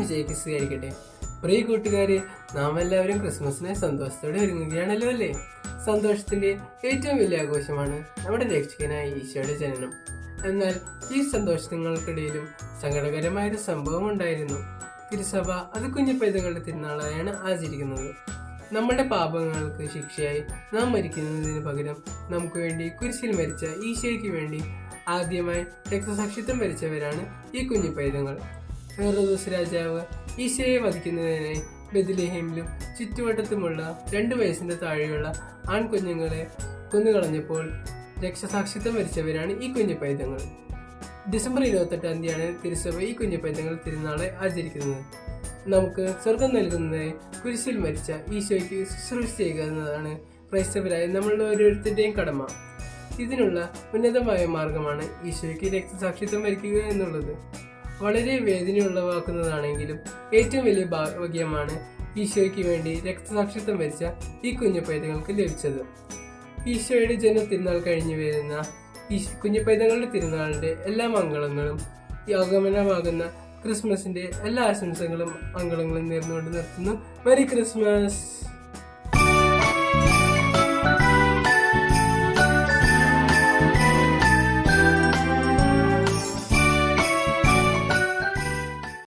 വിജയ്ക്ക് സ്വീകരിക്കട്ടെ. പ്രിയ കൂട്ടുകാരെ, നാം എല്ലാവരും ക്രിസ്മസിനെ സന്തോഷത്തോടെ ഒരുങ്ങുകയാണല്ലോ അല്ലേ? സന്തോഷത്തിന്റെ ഏറ്റവും വലിയ ആഘോഷമാണ് നമ്മുടെ രക്ഷകനായ ഈശോയുടെ ജനനം. എന്നാൽ ഈ സന്തോഷങ്ങൾക്കിടയിലും സങ്കടകരമായൊരു സംഭവം ഉണ്ടായിരുന്നു. തിരുസഭ അത് കുഞ്ഞു പൈതങ്ങളുടെ തിരുനാളായാണ് ആചരിക്കുന്നത്. നമ്മുടെ പാപങ്ങൾക്ക് ശിക്ഷയായി നാം മരിക്കുന്നതിന് പകരം നമുക്ക് വേണ്ടി കുരിശിൽ മരിച്ച ഈശോയ്ക്ക് വേണ്ടി ആദ്യമായി രക്തസാക്ഷിത്വം വരിച്ചവരാണ് ഈ കുഞ്ഞു പൈതങ്ങൾ. ഹെറോദോസ് രാജാവ് ഈശോയെ വധിക്കുന്നതിനായി ബെത്ലഹേമിലും ചുറ്റുവട്ടത്തുമുള്ള 2 വയസ്സിന്റെ താഴെയുള്ള ആൺകുഞ്ഞുങ്ങളെ കൊന്നുകളഞ്ഞപ്പോൾ രക്തസാക്ഷിത്വം വരിച്ചവരാണ് ഈ കുഞ്ഞു പൈതങ്ങൾ. ഡിസംബർ 28-ാം തീയതിയാണ് തിരുസഭ ഈ കുഞ്ഞു പൈതങ്ങൾ തിരുനാളെ ആചരിക്കുന്നത്. നമുക്ക് സ്വർഗം നൽകുന്നതായി കുരിശിൽ മരിച്ച ഈശോയ്ക്ക് ശുശ്രൂഷ ചെയ്യുക എന്നതാണ് ക്രൈസ്തവരായ നമ്മളുടെ ഓരോരുത്തരുടെയും കടമ. ഇതിനുള്ള ഉന്നതമായ മാർഗമാണ് ഈശോയ്ക്ക് രക്തസാക്ഷിത്വം വരിക്കുക എന്നുള്ളത്. വളരെ വേദനയുള്ളവാക്കുന്നതാണെങ്കിലും ഏറ്റവും വലിയ ഭാഗ്യമാണ് ഈശോയ്ക്ക് വേണ്ടി രക്തസാക്ഷിത്വം വരിച്ച ഈ കുഞ്ഞു പൈതങ്ങൾക്ക് ലഭിച്ചത്. ഈശോയുടെ ജന്മ തിരുനാൾ കഴിഞ്ഞു വരുന്ന ഈ കുഞ്ഞു പൈതങ്ങളുടെ തിരുനാളിന്റെ എല്ലാ മംഗളങ്ങളും ആഗമനമാകുന്ന ക്രിസ്മസിന്റെ എല്ലാ ആശംസകളും മംഗളങ്ങളും നേർന്നുകൊണ്ട് നിർത്തുന്നു. Merry Christmas.